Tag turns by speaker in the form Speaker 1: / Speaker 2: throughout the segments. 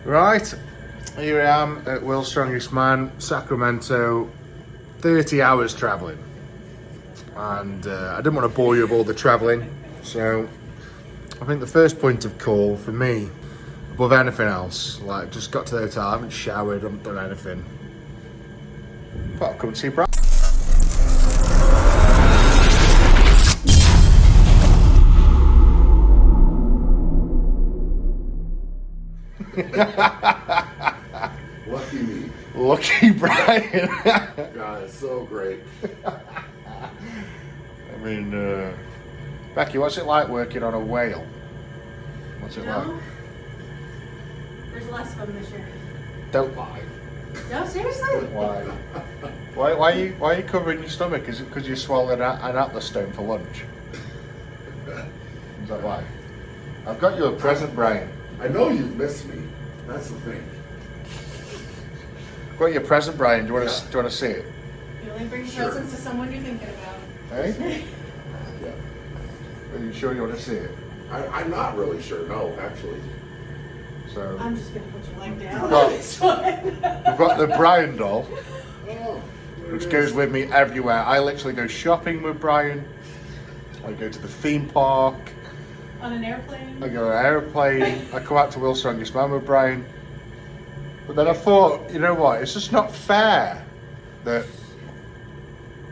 Speaker 1: Right, here I am at World's Strongest Man, Sacramento, 30 hours travelling. And I didn't want to bore you with all the travelling, so I think the first point of call for me, above anything else, like just got to the hotel, I haven't showered, I haven't done anything. Thought I'd come and see Brad.
Speaker 2: Lucky me.
Speaker 1: Lucky Brian.
Speaker 2: God, it's so great.
Speaker 1: I mean, Becky, what's it like working on a whale? What's it like?
Speaker 3: There's less of them this year.
Speaker 1: Don't lie.
Speaker 3: No, seriously?
Speaker 1: Why? Why are you covering your stomach? Is it because you swallowed an atlas stone for lunch? Is that why? I've got you a present, Brian.
Speaker 2: I know you've missed me. That's the thing.
Speaker 1: I've got you a present, Brian. Do you want to see it?
Speaker 3: You only bring presents to someone you're thinking about.
Speaker 1: Hey?
Speaker 2: Yeah.
Speaker 1: Are you sure you want to see it?
Speaker 2: I'm not really sure. No, actually.
Speaker 1: So
Speaker 3: I'm just going to put your leg down
Speaker 1: Well,
Speaker 3: on this one.
Speaker 1: we've got the Brian doll,
Speaker 2: Oh,
Speaker 1: which goes with me everywhere. I literally go shopping with Brian. I go to the theme park.
Speaker 3: On an airplane.
Speaker 1: I go on an airplane. I come out to World's Strongest Man with Brian. But then I thought, you know what? It's just not fair that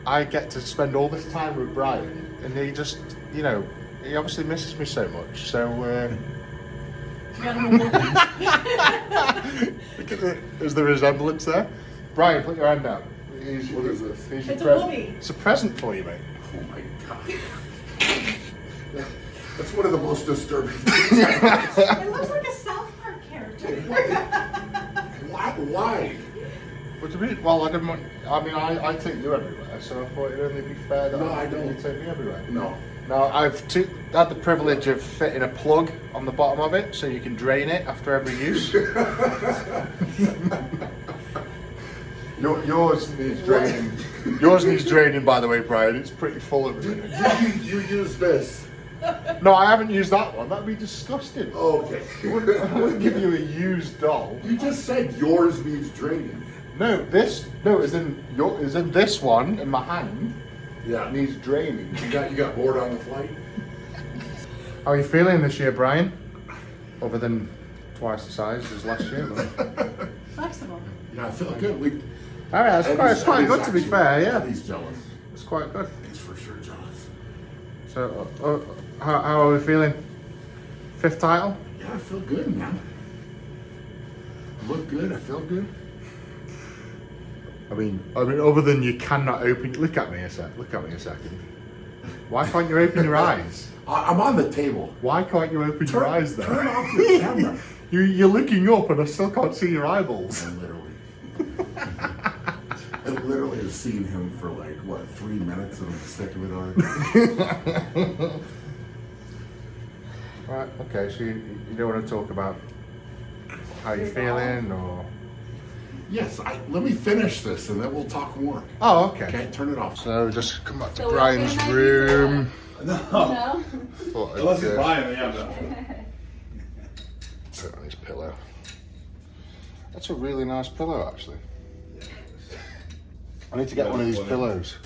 Speaker 1: I get to spend all this time with Brian, and he just, you know, he obviously misses me so much. So, is there a resemblance there? Brian, put your hand out.
Speaker 2: what is this?
Speaker 3: It's a movie.
Speaker 1: It's a present for you, mate.
Speaker 2: Oh my God. That's one of the most disturbing things.
Speaker 3: It looks like a South Park character.
Speaker 2: Why?
Speaker 1: What do you mean? Well, I didn't want. I mean, I take you everywhere, so I thought it'd only be fair that
Speaker 2: No, I don't.
Speaker 1: you take me everywhere.
Speaker 2: No.
Speaker 1: Now, I've had the privilege of fitting a plug on the bottom of it so you can drain it after every use. Yours needs draining. Yours needs draining, by the way, Brian. It's pretty full at the minute.
Speaker 2: You use this.
Speaker 1: No, I haven't used that one. That'd be disgusting.
Speaker 2: Okay.
Speaker 1: I wouldn't give you a used doll.
Speaker 2: You just said yours needs draining.
Speaker 1: No, is in this one in my hand.
Speaker 2: Yeah.
Speaker 1: It needs draining.
Speaker 2: You got bored on the flight?
Speaker 1: How are you feeling this year, Brian? Other than twice the size as last year. But...
Speaker 3: Flexible.
Speaker 2: Yeah, I feel good.
Speaker 1: All right, it's quite good to be fair. Yeah,
Speaker 2: He's jealous.
Speaker 1: it's quite good.
Speaker 2: He's for sure jealous.
Speaker 1: So, how are we feeling? 5th title?
Speaker 2: Yeah, I feel good, man. I look good. I feel good.
Speaker 1: I mean, other than you cannot open. Look at me a second. Why can't you open your eyes?
Speaker 2: I'm on the table.
Speaker 1: Why can't you open your eyes then?
Speaker 2: Turn off your camera.
Speaker 1: You're looking up and I still can't see your eyeballs.
Speaker 2: I literally have seen him for like, what, 3 minutes and I'm sick of it already.
Speaker 1: Right, okay, so you don't want to talk about how you're feeling or...
Speaker 2: Yes, let me finish this and then we'll talk more.
Speaker 1: Oh, okay.
Speaker 2: Okay, turn it off.
Speaker 1: So just come back to
Speaker 3: So
Speaker 1: Brian's
Speaker 3: we're gonna
Speaker 1: room.
Speaker 3: No?
Speaker 2: Unless it's Brian, yeah, no.
Speaker 1: Put on his pillow. That's a really nice pillow, actually. I need to get one of these pillows.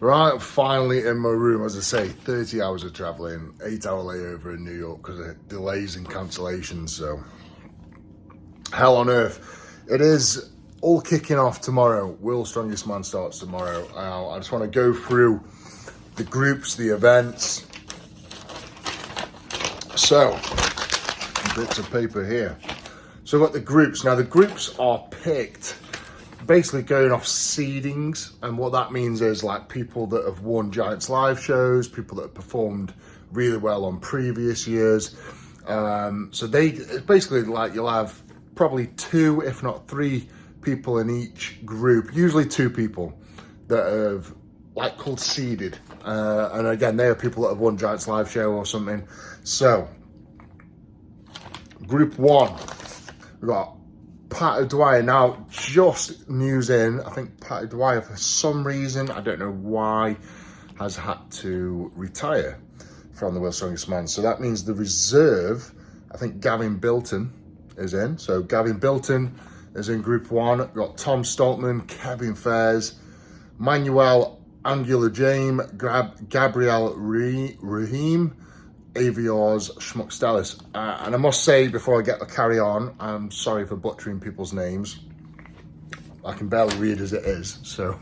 Speaker 1: Right, I'm finally in my room. As I say, 30 hours of traveling, 8-hour layover in New York because of delays and cancellations. So, hell on earth. It is all kicking off tomorrow. World's Strongest Man starts tomorrow. I just want to go through the groups, the events. So, bits of paper here. So I've got the groups. Now the groups are picked basically going off seedings, and what that means is like people that have won Giants live shows, people that have performed really well on previous years. So it's basically like you'll have probably 2, if not 3 people in each group, usually 2 people that have like called seeded. And again, they are people that have won Giants live show or something. So group 1, we've got Pat O'Dwyer. Now, just news in, I think Pat O'Dwyer, for some reason, I don't know why, has had to retire from the World's Strongest Man. So that means the reserve, I think Gavin BILTON is in. So Gavin Bilton is in Group 1. We've got Tom Stoltman, Kevin Fairs, Manuel Angular James, Gabriel Rahim, Aviors, Schmuckstellis. And I must say, before I carry on, I'm sorry for butchering people's names. I can barely read as it is, so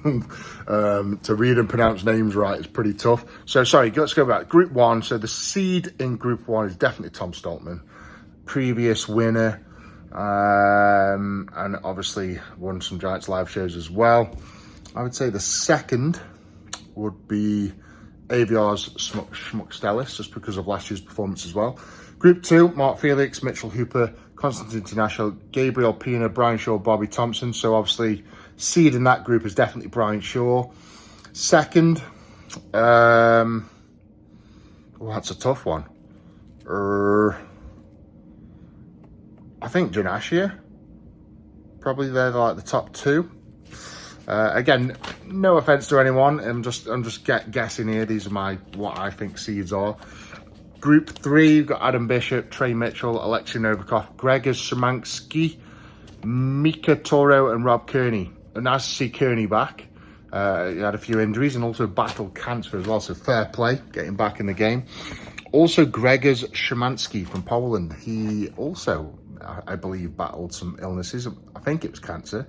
Speaker 1: to read and pronounce names right is pretty tough. So sorry, let's go back. Group 1, so the seed in Group 1 is definitely Tom Stoltman. Previous winner, and obviously won some Giants live shows as well. I would say the second would be Aviars Schmuckstellis, just because of last year's performance as well. Group 2, Mark Felix, Mitchell Hooper, Konstantin International, Gabriel Pena, Brian Shaw, Bobby Thompson. So obviously seed in that group is definitely Brian Shaw. Second, oh, that's a tough one. I think JANASHIA. Probably they're like the top 2. Again, no offense to anyone. I'm just guessing here. These are what I think seeds are. Group 3, you've got Adam Bishop, Trey Mitchell, Alexei Novikov, Gregors Szymanski, Mika Toro, and Rob Kearney. And nice to see Kearney back. He had a few injuries and also battled cancer as well, so fair play, getting back in the game. Also, Gregors Szymanski from Poland. He also, I believe, battled some illnesses. I think it was cancer.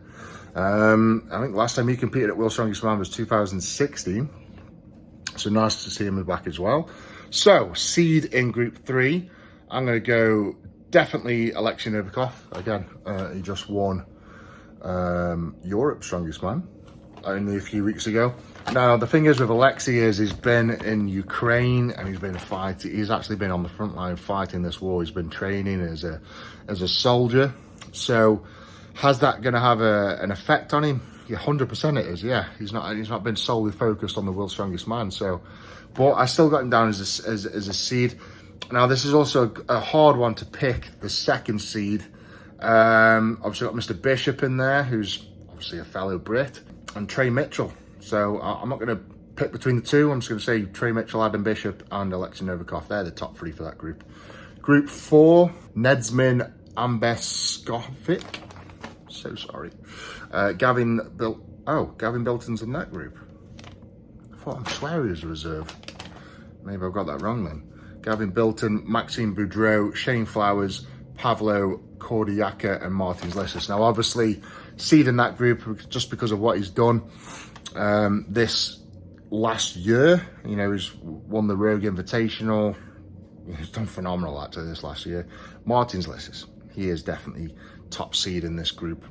Speaker 1: I think last time he competed at World's Strongest Man was 2016. So nice to see him back as well. So, seed in Group 3, I'm going to go definitely Alexei Novikov. Again, he just won Europe's Strongest Man only a few weeks ago. Now, the thing is with Alexei is he's been in Ukraine and he's been fighting. He's actually been on the front line fighting this war. He's been training as a soldier. So, has that going to have an effect on him? Yeah, 100% it is. Yeah, he's not been solely focused on the World's Strongest Man. So, but I still got him down as a seed. Now, this is also a hard one to pick, the second seed. Obviously got Mr. Bishop in there, who's obviously a fellow Brit, and Trey Mitchell. So I'm not going to pick between the two. I'm just going to say Trey Mitchell, Adam Bishop, and Alexei Novikov. They're the top 3 for that group. Group 4, NEDZMIN, AMBESKOVIC. So sorry. Gavin Bilton's in that group. I thought I'm swearing he was a reserve. Maybe I've got that wrong then. Gavin Bilton, Maxime Boudreault, Shane Flowers, PAVLO, KORDIYAKA, and Martins LICIS. Now, obviously, seed in that group just because of what he's done this last year. You know, he's won the Rogue Invitational. He's done phenomenal actually this last year. Martins LICIS, he is definitely top seed in this group.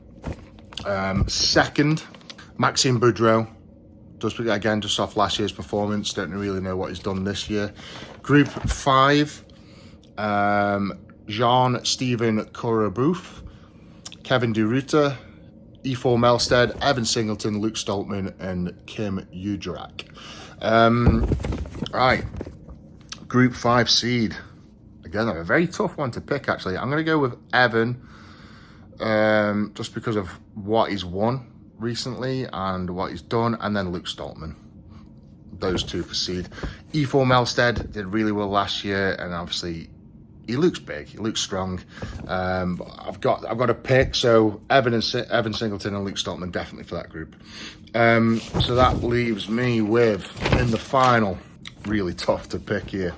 Speaker 1: Second, Maxime Boudreault. Just off last year's performance, don't really know what he's done this year. Group 5, Jean-Steven CORABOEUF, Kevin de RUITER, EYTHOR MELSTED, Evan Singleton, Luke Stoltman, and Kim UJARAK. Right, Group 5 seed. Again, a very tough one to pick, actually. I'm going to go with Evan, just because of what he's won recently and what he's done, and then Luke Stoltman. Those 2 for seed. EYTHOR MELSTED did really well last year, and obviously he looks big, he looks strong. But I've got to pick, so Evan Singleton and Luke Stoltman definitely for that group. So that leaves me with, in the final, really tough to pick here.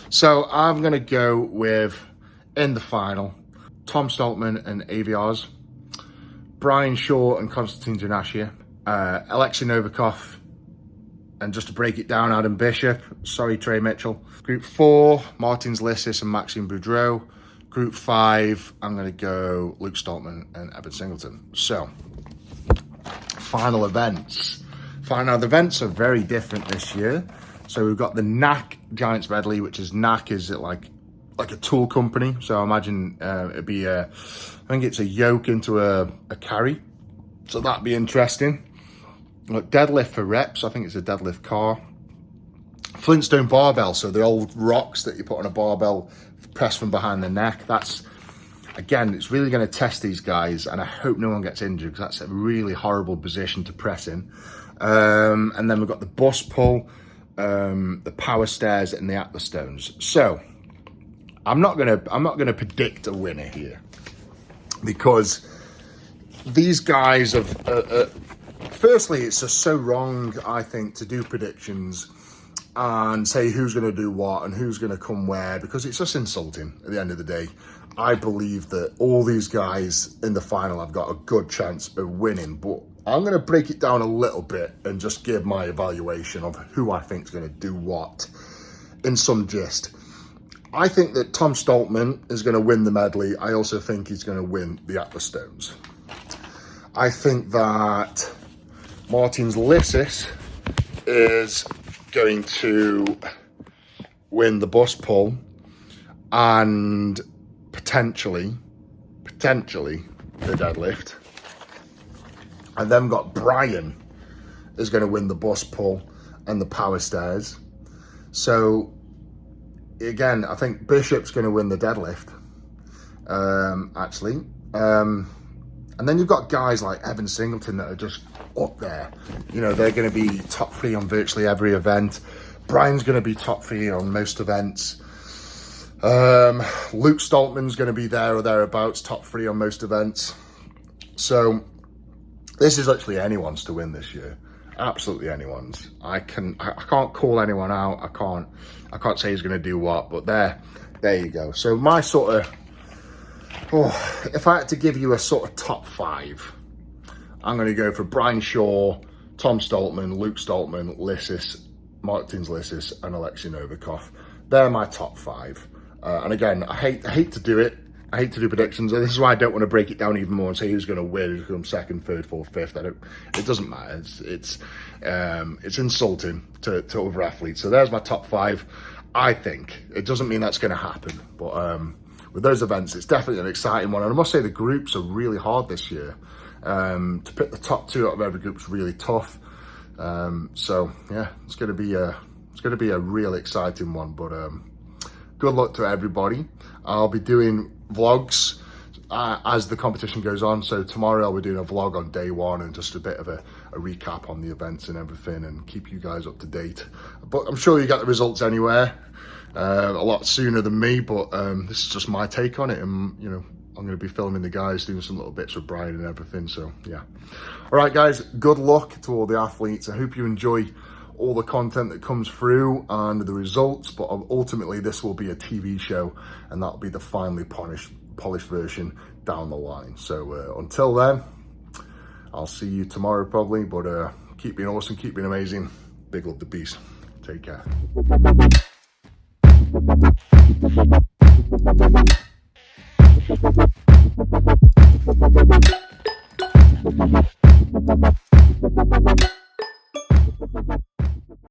Speaker 1: So I'm gonna go with, in the final, Tom Stoltman and Aviors, Brian Shaw and Konstantin JANASHIA, Alexei Novikov, and just to break it down, Adam Bishop, sorry, Trey Mitchell. Group 4, Martins LICIS and Maxime Boudreault. Group 5, I'm going to go Luke Stoltman and Evan Singleton. So, final events. Final events are very different this year. So we've got the NAC Giants Medley, which is NAC is like a tool company. So I imagine it'd be I think it's a yoke into a carry. So that'd be interesting. Look, deadlift for reps. I think it's a deadlift car. Flintstone barbell. So the old rocks that you put on a barbell, press from behind the neck. That's, again, it's really going to test these guys. And I hope no one gets injured, because that's a really horrible position to press in. And then we've got the bus pull, the power stairs, and the Atlas stones. So I'm not gonna predict a winner here. because these guys have, firstly, it's just so wrong, I think, to do predictions and say who's going to do what and who's going to come where, because it's just insulting at the end of the day. I believe that all these guys in the final have got a good chance of winning, but I'm going to break it down a little bit and just give my evaluation of who I think is going to do what in some gist. I think that Tom Stoltman is going to win the medley. I also think he's going to win the Atlas Stones. I think that Martin's LICIS is going to win the bus pull and potentially the deadlift. And then got Brian is going to win the bus pull and the power stairs. So again, I think Bishop's going to win the deadlift, actually. And then you've got guys like Evan Singleton that are just up there. You know, they're going to be top 3 on virtually every event. Brian's going to be top 3 on most events. Luke Stoltman's going to be there or thereabouts, top 3 on most events. So this is actually anyone's to win this year. Absolutely anyone's. I can't call anyone out. I can't say he's going to do what, but there you go. So my sort of, if I had to give you a sort of top 5, I'm going to go for Brian Shaw, Tom Stoltman, Luke Stoltman, LICIS, Martin's LICIS, and Alexei Novikov. They're my top 5. And again, I hate to do it. I hate to do predictions. And this is why I don't want to break it down even more and say who's going to win, who's going to come 2nd, 3rd, 4th, 5th. It doesn't matter. It's insulting to other athletes. So there's my top 5. I think it doesn't mean that's going to happen, but with those events, it's definitely an exciting one. And I must say the groups are really hard this year. To pick the top 2 out of every group is really tough. So yeah, it's going to be a real exciting one. But good luck to everybody. I'll be doing vlogs as the competition goes on. So tomorrow I'll be doing a vlog on day 1 and just a bit of a recap on the events and everything, and keep you guys up to date. But I'm sure you got the results anywhere a lot sooner than me, but this is just my take on it. And you know, I'm going to be filming the guys, doing some little bits with Brian and everything. So yeah. All right, guys, good luck to all the athletes. I hope you enjoy all the content that comes through and the results, but ultimately this will be a TV show, and that'll be the finely polished version down the line. So until then, I'll see you tomorrow probably, but keep being awesome, keep being amazing. Big love to peace. Take care.